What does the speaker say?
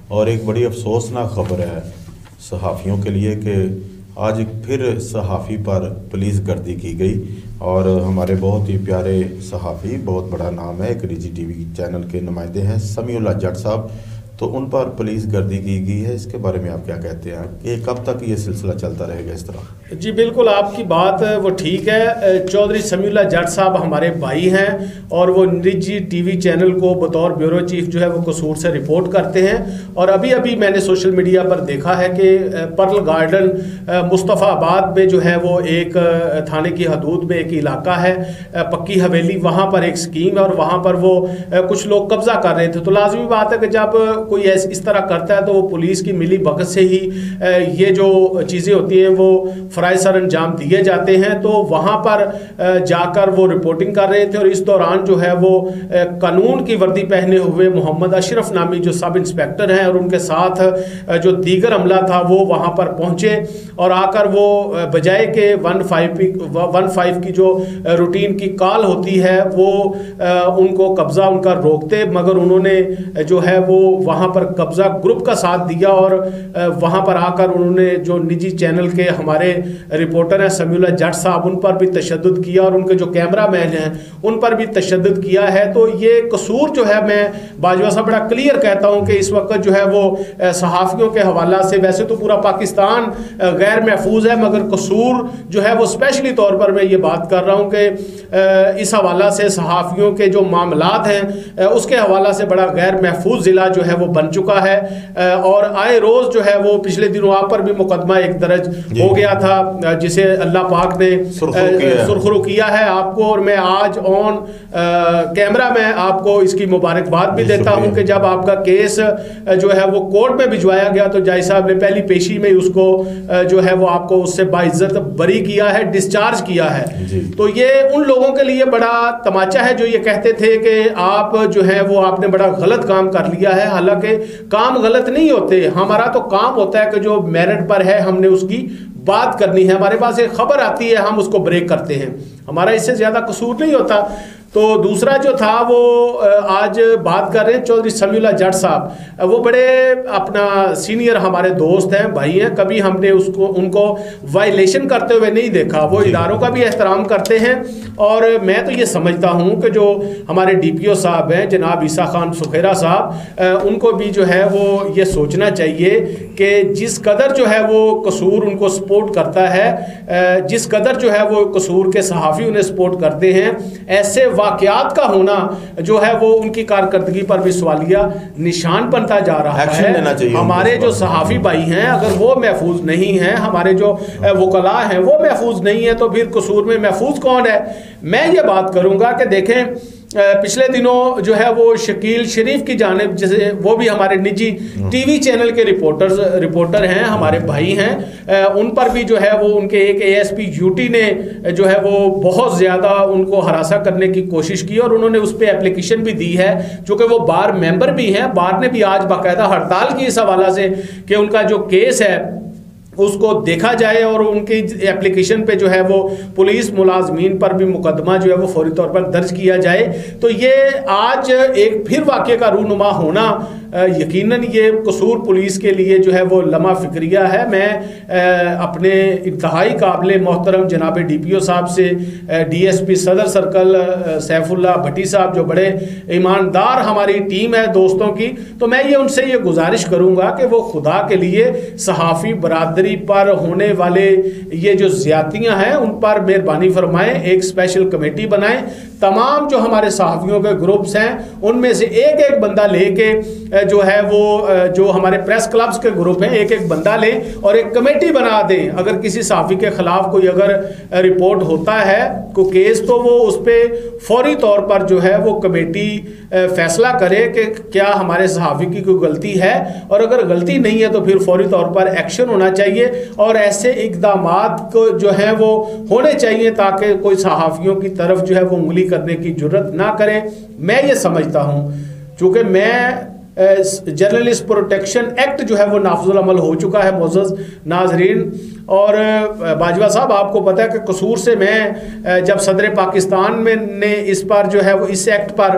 اور ایک بڑی افسوسناک خبر ہے صحافیوں کے لیے کہ آج پھر صحافی پر پولیس گردی کی گئی اور ہمارے بہت ہی پیارے صحافی، بہت بڑا نام ہے، ایک نجی ٹی وی چینل کے نمائندے ہیں سمیع اللہ جٹ صاحب، تو ان پر پولیس گردی کی گئی ہے۔ اس کے بارے میں آپ کیا کہتے ہیں کہ کب تک یہ سلسلہ چلتا رہے گا اس طرح؟ جی بالکل، آپ کی بات وہ ٹھیک ہے۔ چودھری سمیع اللہ جٹ صاحب ہمارے بھائی ہیں اور وہ نجی ٹی وی چینل کو بطور بیورو چیف جو ہے وہ قصور سے رپورٹ کرتے ہیں، اور ابھی میں نے سوشل میڈیا پر دیکھا ہے کہ پرل گارڈن مصطفیٰ آباد میں جو ہے وہ ایک تھانے کی حدود میں ایک علاقہ ہے پکی حویلی، وہاں پر ایک سکیم ہے اور وہاں پر وہ کچھ لوگ قبضہ کر رہے تھے۔ تو لازمی بات ہے کہ جب کوئی اس طرح کرتا ہے تو وہ پولیس کی ملی بھگت سے ہی یہ جو چیزیں ہوتی ہیں وہ فرائض سر انجام دیے جاتے ہیں۔ تو وہاں پر جا کر وہ رپورٹنگ کر رہے تھے، اور اس دوران جو ہے وہ قانون کی وردی پہنے ہوئے محمد اشرف نامی جو سب انسپیکٹر ہیں اور ان کے ساتھ جو دیگر عملہ تھا وہ وہاں پر پہنچے، اور آ کر وہ بجائے کہ 15 کی جو روٹین کی کال ہوتی ہے وہ ان کو قبضہ ان کا روکتے، مگر انہوں نے جو ہے وہ وہاں پر قبضہ گروپ کا ساتھ دیا، اور وہاں پر آ کر انہوں نے جو نجی چینل کے ہمارے رپورٹر ہیں سمیع اللہ جٹ صاحب، ان پر بھی تشدد کیا، اور ان کے جو کیمرہ مین ہیں ان پر بھی تشدد کیا ہے۔ تو یہ قصور جو ہے میں باجوہ صاحب بڑا کلیئر کہتا ہوں کہ اس وقت جو ہے وہ صحافیوں کے حوالہ سے ویسے تو پورا پاکستان غیر محفوظ ہے، مگر قصور جو ہے وہ اسپیشلی طور پر میں یہ بات کر رہا ہوں کہ اس حوالہ سے صحافیوں کے جو معاملات ہیں اس کے حوالہ سے بڑا غیر محفوظ ضلع جو ہے وہ بن چکا ہے، اور آئے روز جو ہے وہ پچھلے دنوں آپ پر بھی مقدمہ ایک درج ہو گیا تھا جسے اللہ پاک نے سرخرو کیا ہے آپ کو، اور میں آج آن کیمرہ میں آپ کو اس کی مبارکباد بھی دیتا ہوں کہ جب آپ کا کیس جو ہے وہ کورٹ میں بھجوایا گیا تو جج صاحب نے پہلی پیشی میں اس کو جو ہے وہ آپ کو اس سے باعزت بری کیا ہے، ڈسچارج کیا ہے۔ تو یہ ان لوگوں کے لیے بڑا تماچا ہے جو یہ کہتے تھے کہ آپ جو ہے وہ آپ نے بڑا غلط کام کر لیا ہے، حالانکہ کام غلط نہیں ہوتے، ہمارا تو کام ہوتا ہے کہ جو میرٹ پر ہے ہم نے اس کی بات کرنی ہے، ہمارے پاس ایک خبر آتی ہے ہم اس کو بریک کرتے ہیں، ہمارا اس سے زیادہ قصور نہیں ہوتا۔ تو دوسرا جو تھا وہ آج بات کر رہے ہیں چودھری سمیع اللہ جٹ صاحب، وہ بڑے اپنا سینئر ہمارے دوست ہیں، بھائی ہیں، کبھی ہم نے ان کو وائلیشن کرتے ہوئے نہیں دیکھا، وہ اداروں کا بھی احترام کرتے ہیں، اور میں تو یہ سمجھتا ہوں کہ جو ہمارے ڈی پی او صاحب ہیں جناب عیسیٰ خان سخیرہ صاحب، ان کو بھی جو ہے وہ یہ سوچنا چاہیے کہ جس قدر جو ہے وہ قصور ان کو سپورٹ کرتا ہے، جس قدر جو ہے وہ قصور کے صحافی انہیں سپورٹ کرتے ہیں، ایسے واقعات کا ہونا جو ہے وہ ان کی کارکردگی پر بھی سوالیہ نشان بنتا جا رہا ہے۔ ہمارے جو صحافی بھائی ہیں اگر وہ محفوظ نہیں ہیں، ہمارے جو وکلاء ہیں وہ محفوظ نہیں ہیں، تو پھر قصور میں محفوظ کون ہے؟ میں یہ بات کروں گا کہ دیکھیں پچھلے دنوں جو ہے وہ شکیل شریف کی جانب، جیسے وہ بھی ہمارے نجی ٹی وی چینل کے رپورٹر ہیں، ہمارے بھائی ہیں، ان پر بھی جو ہے وہ ان کے ایک ASP UT نے جو ہے وہ بہت زیادہ ان کو ہراساں کرنے کی کوشش کی، اور انہوں نے اس پہ اپلیکیشن بھی دی ہے، چونکہ وہ بار ممبر بھی ہیں، بار نے بھی آج باقاعدہ ہڑتال کی اس حوالہ سے کہ ان کا جو کیس ہے اس کو دیکھا جائے، اور ان کی اپلیکیشن پہ جو ہے وہ پولیس ملازمین پر بھی مقدمہ جو ہے وہ فوری طور پر درج کیا جائے۔ تو یہ آج ایک پھر واقعے کا رونما ہونا یقیناً یہ قصور پولیس کے لیے جو ہے وہ لمحہ فکریہ ہے۔ میں اپنے انتہائی قابل محترم جناب ڈی پی او صاحب سے، DSP صدر سرکل سیف اللہ بھٹی صاحب جو بڑے ایماندار ہماری ٹیم ہے دوستوں کی، تو میں ان سے یہ گزارش کروں گا کہ وہ خدا کے لیے صحافی برادری پر ہونے والے یہ جو زیادتیاں ہیں ان پر مہربانی فرمائیں، ایک اسپیشل کمیٹی بنائیں، تمام جو ہمارے صحافیوں کے گروپس ہیں ان میں سے ایک بندہ لے کے جو ہے وہ جو ہمارے پریس کلبز کے گروپ ہیں ایک بندہ لیں اور ایک کمیٹی بنا دیں۔ اگر کسی صحافی کے خلاف کوئی اگر رپورٹ ہوتا ہے کوئی کیس، تو وہ اس پہ فوری طور پر جو ہے وہ کمیٹی فیصلہ کرے کہ کیا ہمارے صحافی کی کوئی غلطی ہے، اور اگر غلطی نہیں ہے تو پھر فوری طور پر ایکشن ہونا چاہیے، اور ایسے اقدامات کو جو ہے وہ ہونے چاہیے تاکہ کوئی صحافیوں کی طرف جو ہے وہ انگلی کرنے کی جرت نہ کرے۔ میں یہ سمجھتا ہوں چونکہ میں جرنلسٹ پروٹیکشن ایکٹ جو ہے وہ نافذ العمل ہو چکا ہے معزز ناظرین، اور باجوہ صاحب آپ کو پتہ ہے کہ قصور سے میں جب صدر پاکستان میں نے اس پر جو ہے وہ اس ایکٹ پر